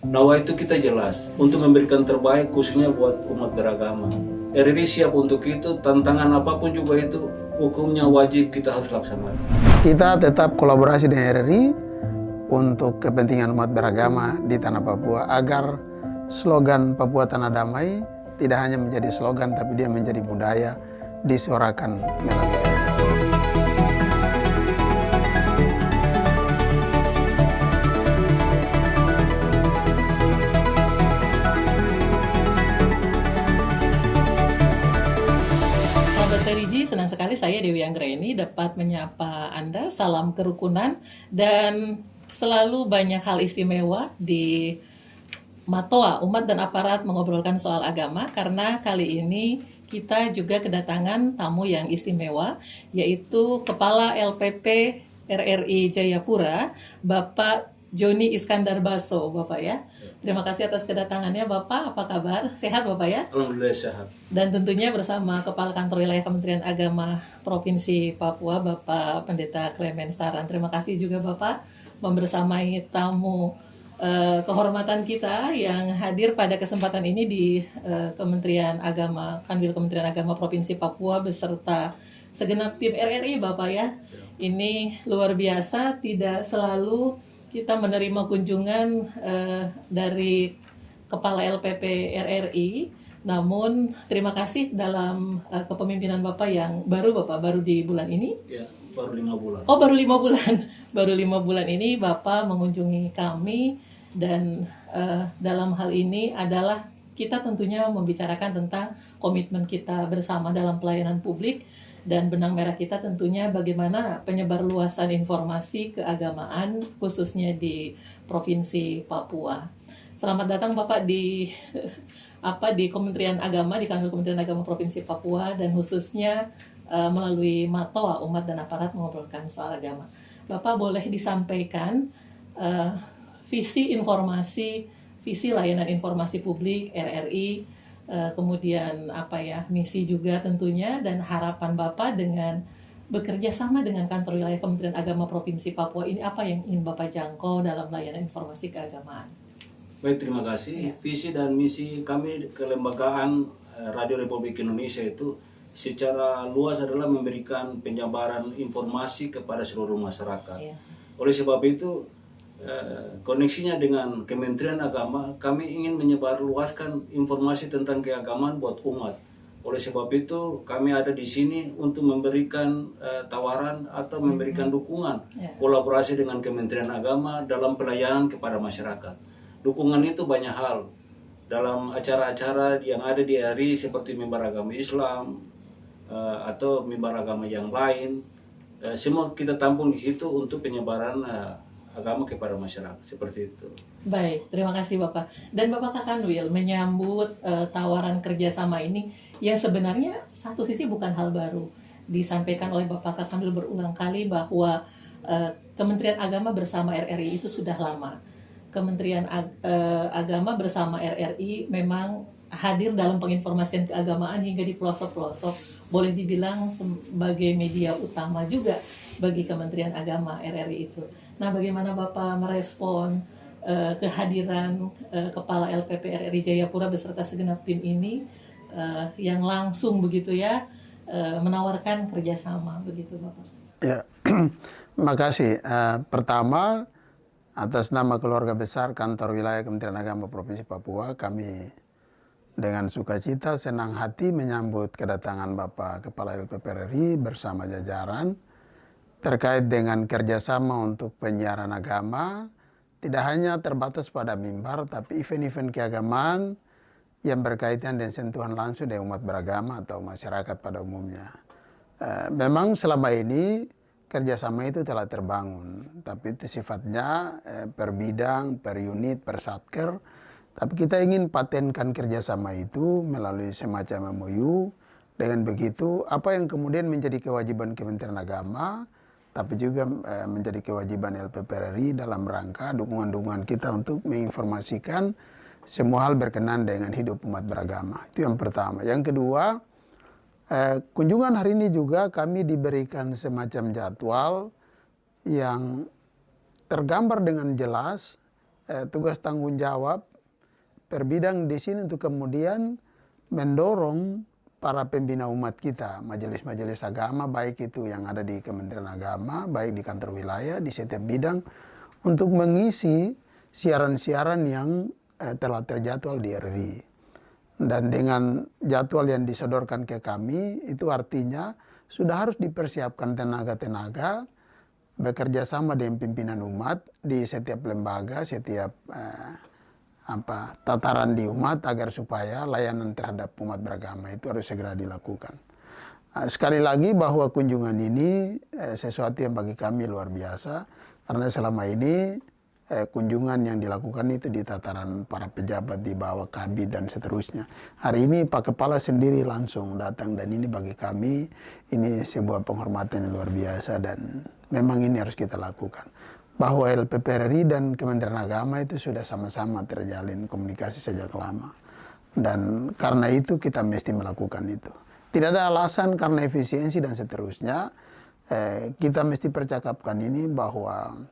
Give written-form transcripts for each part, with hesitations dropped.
Nawa itu kita jelas untuk memberikan terbaik khususnya buat umat beragama. RRI siap untuk itu, tantangan apapun juga itu hukumnya wajib kita harus laksanakan. Kita tetap kolaborasi dengan RRI untuk kepentingan umat beragama di tanah Papua agar slogan Papua Tanah Damai tidak hanya menjadi slogan tapi dia menjadi budaya disuarakan melalui RRI. Religi, senang sekali saya Dewi Anggraini dapat menyapa Anda. Salam kerukunan dan selalu banyak hal istimewa di Matoa, umat dan aparat mengobrolkan soal agama, karena kali ini kita juga kedatangan tamu yang istimewa, yaitu Kepala LPP RRI Jayapura, Bapak Joni Iskandar Baso, Bapak ya. Terima kasih atas kedatangannya Bapak, apa kabar? Sehat Bapak ya? Alhamdulillah sehat. Dan tentunya bersama Kepala Kantor Wilayah Kementerian Agama Provinsi Papua, Bapak Pendeta Clemens Taran. Terima kasih juga Bapak membersamai tamu kehormatan kita yang hadir pada kesempatan ini di Kementerian Agama, Kanwil Kementerian Agama Provinsi Papua beserta segenap tim RRI Bapak ya. Ini luar biasa, tidak selalu kita menerima kunjungan dari Kepala LPP RRI, namun terima kasih dalam kepemimpinan Bapak yang baru di bulan ini. Ya, baru 5 bulan. Oh, baru 5 bulan. Baru 5 bulan ini Bapak mengunjungi kami dan dalam hal ini adalah kita tentunya membicarakan tentang komitmen kita bersama dalam pelayanan publik. Dan benang merah kita tentunya bagaimana penyebarluasan informasi keagamaan khususnya di Provinsi Papua. Selamat datang Bapak di Kementerian Agama, di Kanwil Kementerian Agama Provinsi Papua, dan khususnya melalui Matoa, umat dan aparat mengobrolkan soal agama. Bapak boleh disampaikan visi layanan informasi publik RRI, kemudian misi juga tentunya, dan harapan Bapak dengan bekerja sama dengan Kantor Wilayah Kementerian Agama Provinsi Papua ini, apa yang ingin Bapak jangkau dalam layanan informasi keagamaan? Baik, terima kasih. Visi dan misi kami kelembagaan Radio Republik Indonesia itu secara luas adalah memberikan penyebaran informasi kepada seluruh masyarakat. Ya. Oleh sebab itu koneksinya dengan Kementerian Agama, kami ingin menyebarluaskan informasi tentang keagamaan buat umat. Oleh sebab itu kami ada di sini untuk memberikan tawaran atau memberikan dukungan kolaborasi dengan Kementerian Agama dalam pelayanan kepada masyarakat. Dukungan itu banyak hal, dalam acara-acara yang ada di RRI seperti mimbar agama Islam atau mimbar agama yang lain, semua kita tampung di situ untuk penyebaran agama kepada masyarakat, seperti itu. Baik, terima kasih Bapak. Dan Bapak Kakanwil menyambut tawaran kerjasama ini yang sebenarnya satu sisi bukan hal baru. Disampaikan oleh Bapak Kakanwil berulang kali bahwa Kementerian Agama bersama RRI itu sudah lama. Kementerian Agama bersama RRI memang hadir dalam penginformasian keagamaan hingga di pelosok-pelosok. Boleh dibilang sebagai media utama juga bagi Kementerian Agama RRI itu. Nah, bagaimana Bapak merespon kehadiran Kepala LPP RRI Jayapura beserta segenap tim ini yang langsung begitu ya menawarkan kerjasama begitu Bapak? Ya, makasih. Pertama, atas nama keluarga besar Kantor Wilayah Kementerian Agama Provinsi Papua, kami dengan sukacita, senang hati menyambut kedatangan Bapak Kepala LPP RRI bersama jajaran terkait dengan kerjasama untuk penyiaran agama, tidak hanya terbatas pada mimbar, tapi event-event keagamaan yang berkaitan dengan sentuhan langsung dengan umat beragama atau masyarakat pada umumnya. Memang selama ini kerjasama itu telah terbangun, tapi itu sifatnya per bidang, per unit, per satker. Tapi kita ingin patenkan kerjasama itu melalui semacam MOU. Dengan begitu, apa yang kemudian menjadi kewajiban Kementerian Agama, tapi juga menjadi kewajiban LPP RRI dalam rangka dukungan-dukungan kita untuk menginformasikan semua hal berkenaan dengan hidup umat beragama. Itu yang pertama. Yang kedua, kunjungan hari ini juga kami diberikan semacam jadwal yang tergambar dengan jelas tugas tanggung jawab per bidang di sini untuk kemudian mendorong para pembina umat kita, majelis-majelis agama, baik itu yang ada di Kementerian Agama, baik di kantor wilayah, di setiap bidang, untuk mengisi siaran-siaran yang telah terjadwal di RRI. Dan dengan jadwal yang disodorkan ke kami, itu artinya sudah harus dipersiapkan tenaga-tenaga bekerja sama dengan pimpinan umat di setiap lembaga, setiap tataran di umat, agar supaya layanan terhadap umat beragama itu harus segera dilakukan. Sekali lagi bahwa kunjungan ini sesuatu yang bagi kami luar biasa, karena selama ini kunjungan yang dilakukan itu di tataran para pejabat di bawah Kabid dan seterusnya. Hari ini Pak Kepala sendiri langsung datang, dan ini bagi kami ini sebuah penghormatan yang luar biasa, dan memang ini harus kita lakukan. Bahwa LPPRRI dan Kementerian Agama itu sudah sama-sama terjalin komunikasi sejak lama. Dan karena itu kita mesti melakukan itu. Tidak ada alasan karena efisiensi dan seterusnya. Kita mesti percakapkan ini bahwa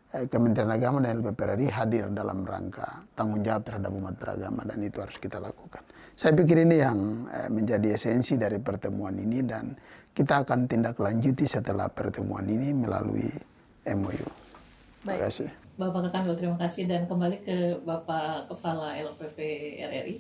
Kementerian Agama dan LPPRRI hadir dalam rangka tanggung jawab terhadap umat beragama, dan itu harus kita lakukan. Saya pikir ini yang menjadi esensi dari pertemuan ini, dan kita akan tindak lanjuti setelah pertemuan ini melalui MOU. Terima kasih. Bapak Kakanwil, terima kasih. Dan kembali ke Bapak Kepala LPP RRI.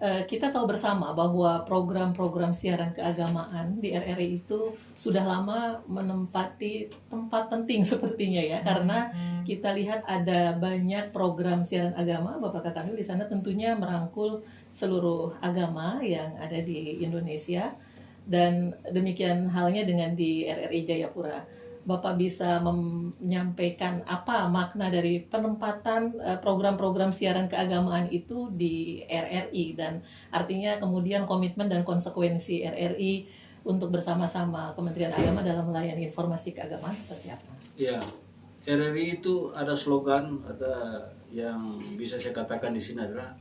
Kita tahu bersama bahwa program-program siaran keagamaan di RRI itu sudah lama menempati tempat penting sepertinya ya, karena kita lihat ada banyak program siaran agama. Bapak Kakanwil di sana tentunya merangkul seluruh agama yang ada di Indonesia, dan demikian halnya dengan di RRI Jayapura. Bapak bisa menyampaikan apa makna dari penempatan program-program siaran keagamaan itu di RRI, dan artinya kemudian komitmen dan konsekuensi RRI untuk bersama-sama Kementerian Agama dalam melayani informasi keagamaan seperti apa? Ya, RRI itu ada slogan, ada yang bisa saya katakan di sini adalah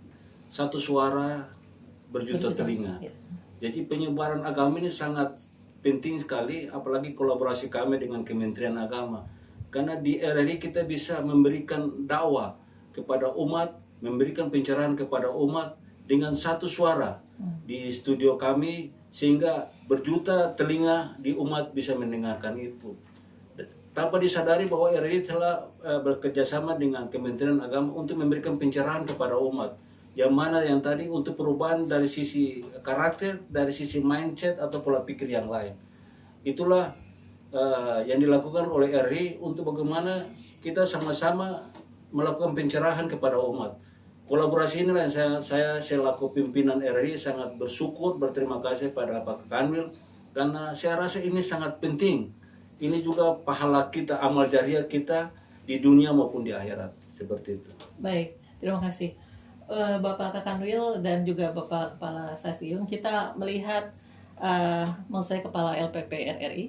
satu suara berjuta telinga. Ya. Jadi penyebaran agama ini sangat penting sekali, apalagi kolaborasi kami dengan Kementerian Agama. Karena di RRI kita bisa memberikan dakwah kepada umat, memberikan pencerahan kepada umat dengan satu suara di studio kami, sehingga berjuta telinga di umat bisa mendengarkan itu. Tanpa disadari bahwa RRI telah bekerjasama dengan Kementerian Agama untuk memberikan pencerahan kepada umat. Yang mana yang tadi untuk perubahan dari sisi karakter, dari sisi mindset atau pola pikir yang lain. Itulah yang dilakukan oleh RRI untuk bagaimana kita sama-sama melakukan pencerahan kepada umat. Kolaborasi inilah yang saya selaku pimpinan RRI sangat bersyukur, berterima kasih pada Pak Kakanwil, karena saya rasa ini sangat penting. Ini juga pahala kita, amal jariah kita di dunia maupun di akhirat, seperti itu. Baik, terima kasih. Bapak Kakanwil dan juga Bapak Kepala Stasiun, kita melihat, mau saya Kepala LPP RRI,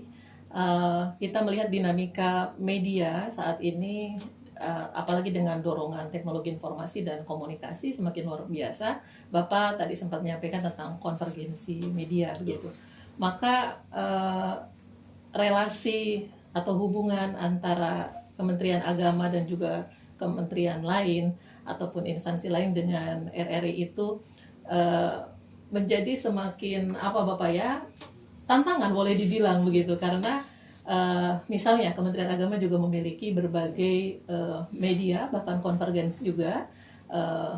kita melihat dinamika media saat ini, apalagi dengan dorongan teknologi informasi dan komunikasi semakin luar biasa. Bapak tadi sempat menyampaikan tentang konvergensi media begitu. Maka relasi atau hubungan antara Kementerian Agama dan juga kementerian lain ataupun instansi lain dengan RRI itu menjadi semakin apa Bapak ya, tantangan boleh dibilang begitu, karena misalnya Kementerian Agama juga memiliki berbagai media, bahkan konvergensi juga,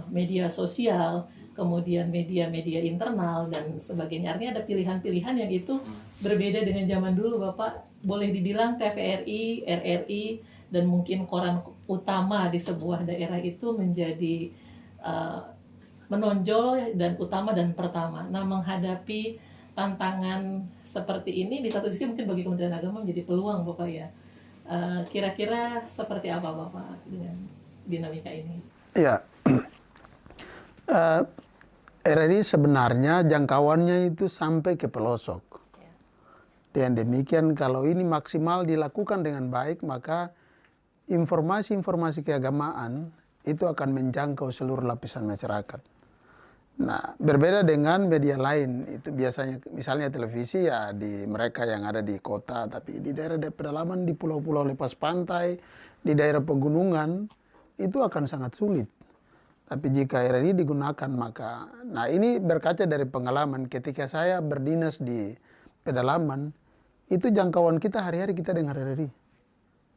media sosial, kemudian media-media internal dan sebagainya. Artinya ada pilihan-pilihan yang itu berbeda dengan zaman dulu Bapak. Boleh dibilang TVRI, RRI, dan mungkin koran utama di sebuah daerah itu menjadi menonjol dan utama dan pertama. Nah, menghadapi tantangan seperti ini di satu sisi mungkin bagi Kementerian Agama menjadi peluang Bapak ya. Kira-kira seperti apa Bapak dengan dinamika ini? Ya, RRI sebenarnya jangkauannya itu sampai ke pelosok. Dan demikian kalau ini maksimal dilakukan dengan baik, maka informasi-informasi keagamaan itu akan menjangkau seluruh lapisan masyarakat. Nah, berbeda dengan media lain, itu biasanya misalnya televisi ya di mereka yang ada di kota, tapi di daerah pedalaman, di pulau-pulau lepas pantai, di daerah pegunungan, itu akan sangat sulit. Tapi jika RRI digunakan maka, nah ini berkaca dari pengalaman ketika saya berdinas di pedalaman, itu jangkauan kita hari-hari kita dengar RRI.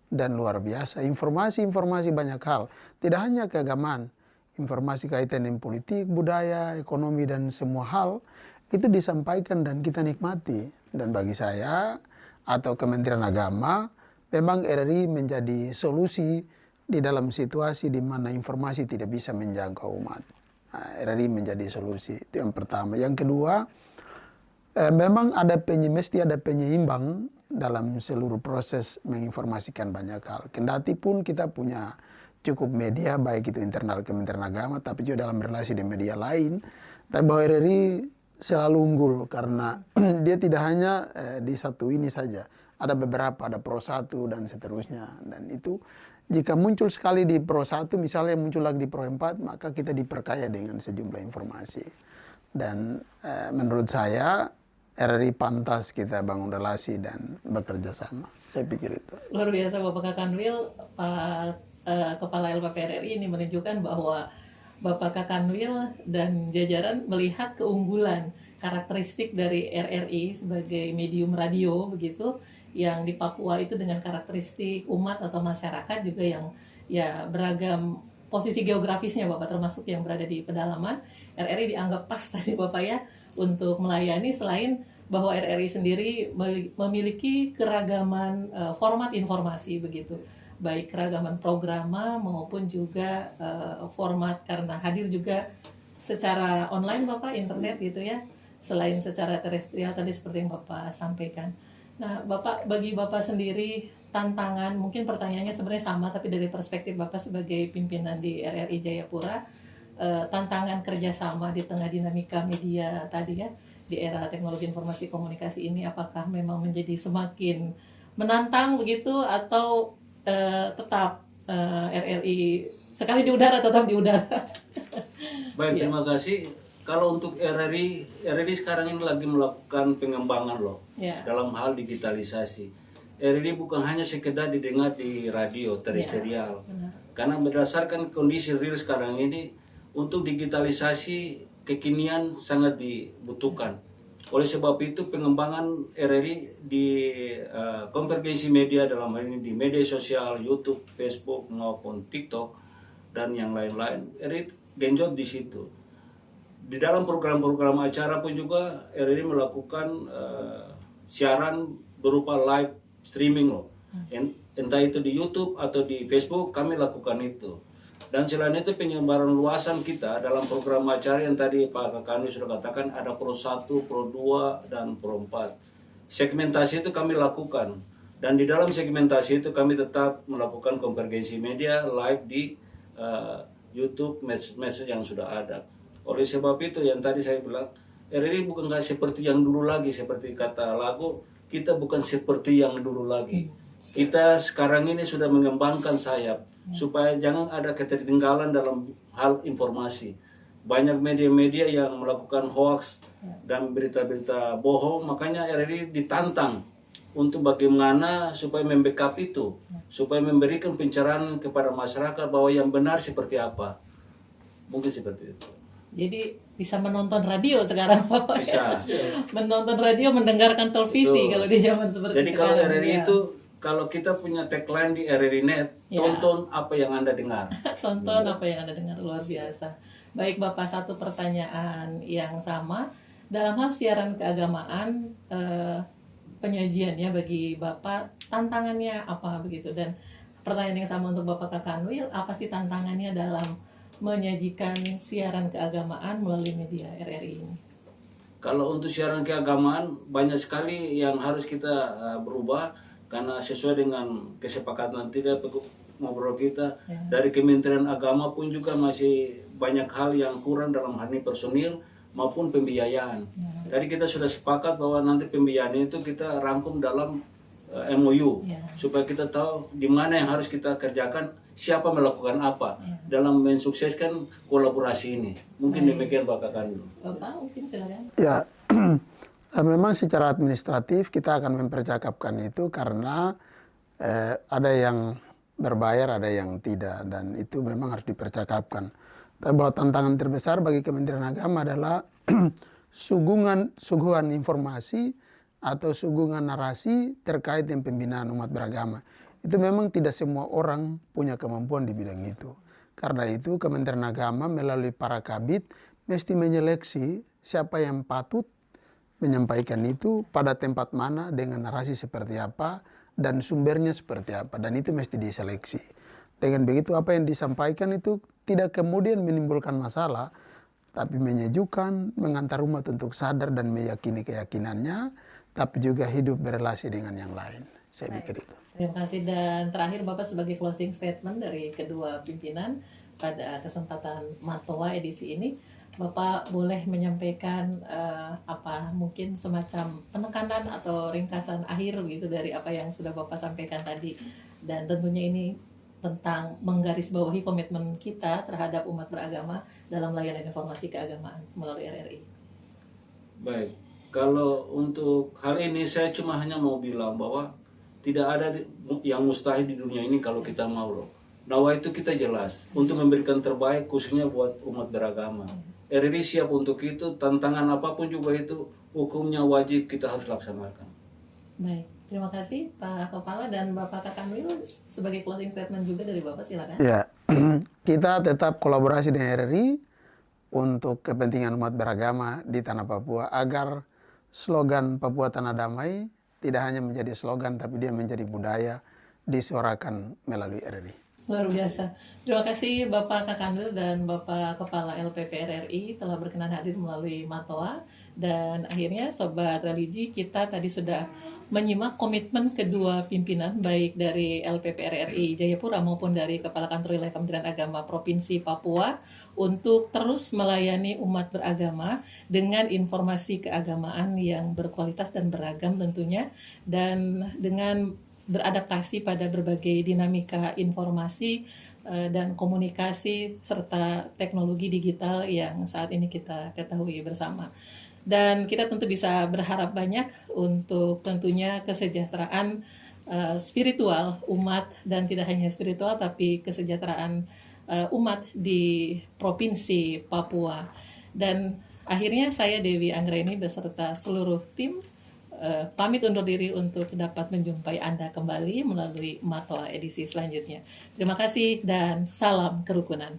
Dan luar biasa, informasi-informasi banyak hal. Tidak hanya keagamaan, informasi kaitan dengan politik, budaya, ekonomi, dan semua hal, itu disampaikan dan kita nikmati. Dan bagi saya, atau Kementerian Agama, memang RRI menjadi solusi di dalam situasi di mana informasi tidak bisa menjangkau umat. Nah, RRI menjadi solusi, itu yang pertama. Yang kedua, memang mesti ada penyeimbang dalam seluruh proses menginformasikan banyak hal. Kendati pun kita punya cukup media, baik itu internal Kementerian Agama, tapi juga dalam relasi dengan media lain. Tapi bahwa RRI selalu unggul karena dia tidak hanya di satu ini saja. Ada beberapa, ada Pro 1 dan seterusnya. Dan itu jika muncul sekali di Pro 1, misalnya muncul lagi di Pro 4, maka kita diperkaya dengan sejumlah informasi. Dan menurut saya, RRI pantas kita bangun relasi dan bekerja sama. Saya pikir itu. Luar biasa Bapak Kakanwil, Pak Kepala LPP RRI ini menunjukkan bahwa Bapak Kakanwil dan jajaran melihat keunggulan karakteristik dari RRI sebagai medium radio begitu, yang di Papua itu dengan karakteristik umat atau masyarakat juga yang ya beragam posisi geografisnya Bapak, termasuk yang berada di pedalaman. RRI dianggap pas tadi Bapak ya untuk melayani, selain bahwa RRI sendiri memiliki keragaman format informasi begitu, baik keragaman programa maupun juga format, karena hadir juga secara online Bapak, internet gitu ya, selain secara terestrial tadi seperti yang Bapak sampaikan. Nah Bapak, bagi Bapak sendiri tantangan, mungkin pertanyaannya sebenarnya sama tapi dari perspektif Bapak sebagai pimpinan di RRI Jayapura, tantangan kerjasama di tengah dinamika media tadi ya, di era teknologi informasi komunikasi ini, apakah memang menjadi semakin menantang begitu, atau tetap RRI sekali di udara tetap di udara? Baik, terima kasih. Kalau untuk RRI sekarang ini lagi melakukan pengembangan loh dalam hal digitalisasi. RRI bukan hanya sekedar didengar di radio terestrial, karena berdasarkan kondisi real sekarang ini, untuk digitalisasi kekinian sangat dibutuhkan. Oleh sebab itu pengembangan RRI di konvergensi media, dalam hal ini di media sosial, YouTube, Facebook maupun TikTok dan yang lain-lain, RRI genjot di situ. Di dalam program-program acara pun juga RRI melakukan siaran berupa live streaming loh. Entah itu di YouTube atau di Facebook, kami lakukan itu. Dan selain itu penyebaran luasan kita dalam program acara yang tadi Pak Kakani sudah katakan, ada Pro 1, Pro 2, dan Pro 4. Segmentasi itu kami lakukan. Dan di dalam segmentasi itu kami tetap melakukan konvergensi media live di YouTube, medsos yang sudah ada. Oleh sebab itu yang tadi saya bilang, RRI bukan seperti yang dulu lagi, seperti kata lagu, kita bukan seperti yang dulu lagi. Kita sekarang ini sudah mengembangkan sayap supaya jangan ada ketertinggalan dalam hal informasi. Banyak media-media yang melakukan hoax dan berita-berita bohong, makanya RRI ditantang untuk bagaimana supaya membackup itu, supaya memberikan pencerahan kepada masyarakat bahwa yang benar seperti apa. Mungkin seperti itu. Jadi bisa menonton radio sekarang Bapak. Bisa. Menonton radio, mendengarkan televisi. Betul. Kalau di zaman seperti jadi sekarang. Jadi kalau RRI itu, kalau kita punya tagline di RRI Net, tonton apa yang Anda dengar. Tonton apa yang Anda dengar, luar biasa. Baik Bapak, satu pertanyaan yang sama. Dalam hal siaran keagamaan, penyajiannya bagi Bapak, tantangannya apa begitu? Dan pertanyaan yang sama untuk Bapak Kakanwil, apa sih tantangannya dalam menyajikan siaran keagamaan melalui media RRI ini? Kalau untuk siaran keagamaan, banyak sekali yang harus kita berubah, karena sesuai dengan kesepakatan tidak ngobrol kita dari Kementerian Agama pun juga masih banyak hal yang kurang dalam hal ini personil maupun pembiayaan. Tadi kita sudah sepakat bahwa nanti pembiayaan itu kita rangkum dalam MOU supaya kita tahu di mana yang harus kita kerjakan, siapa melakukan apa dalam mensukseskan kolaborasi ini. Mungkin demikian Pak Kakan. Bapak mungkin silakan. Ya. Memang secara administratif kita akan mempercakapkan itu karena ada yang berbayar, ada yang tidak, dan itu memang harus dipercakapkan. Tapi bahwa tantangan terbesar bagi Kementerian Agama adalah suguhan informasi atau suguhan narasi terkait dengan pembinaan umat beragama. Itu memang tidak semua orang punya kemampuan di bidang itu. Karena itu Kementerian Agama melalui para kabit mesti menyeleksi siapa yang patut menyampaikan itu, pada tempat mana, dengan narasi seperti apa, dan sumbernya seperti apa. Dan itu mesti diseleksi. Dengan begitu apa yang disampaikan itu tidak kemudian menimbulkan masalah, tapi menyejukkan, mengantar umat untuk sadar dan meyakini keyakinannya, tapi juga hidup berelasi dengan yang lain. Saya pikir itu. Terima kasih. Dan terakhir Bapak sebagai closing statement dari kedua pimpinan pada kesempatan Matoa edisi ini, Bapak boleh menyampaikan mungkin semacam penekanan atau ringkasan akhir gitu dari apa yang sudah Bapak sampaikan tadi, dan tentunya ini tentang menggarisbawahi komitmen kita terhadap umat beragama dalam layanan informasi keagamaan melalui RRI. Baik, kalau untuk hal ini saya cuma hanya mau bilang bahwa tidak ada yang mustahil di dunia ini kalau kita mau loh. Nawa itu kita jelas untuk memberikan terbaik khususnya buat umat beragama. RRI siap untuk itu, tantangan apapun juga itu hukumnya wajib kita harus laksanakan. Baik, terima kasih Pak Kepala dan Bapak Kakanwil. Sebagai closing statement juga dari Bapak, silakan. Ya, kita tetap kolaborasi dengan RRI untuk kepentingan umat beragama di tanah Papua agar slogan Papua Tanah Damai tidak hanya menjadi slogan tapi dia menjadi budaya disuarakan melalui RRI. Luar biasa. Terima kasih Bapak Kakanwil dan Bapak Kepala LPP RRI telah berkenan hadir melalui Matoa. Dan akhirnya Sobat Religi, kita tadi sudah menyimak komitmen kedua pimpinan baik dari LPP RRI Jayapura maupun dari Kepala Kantor Wilayah Kementerian Agama Provinsi Papua untuk terus melayani umat beragama dengan informasi keagamaan yang berkualitas dan beragam tentunya, dan dengan beradaptasi pada berbagai dinamika informasi dan komunikasi serta teknologi digital yang saat ini kita ketahui bersama. Dan kita tentu bisa berharap banyak untuk tentunya kesejahteraan spiritual umat, dan tidak hanya spiritual tapi kesejahteraan umat di Provinsi Papua. Dan akhirnya saya Dewi Anggraini beserta seluruh tim pamit undur diri untuk dapat menjumpai Anda kembali melalui Matoa edisi selanjutnya. Terima kasih dan salam kerukunan.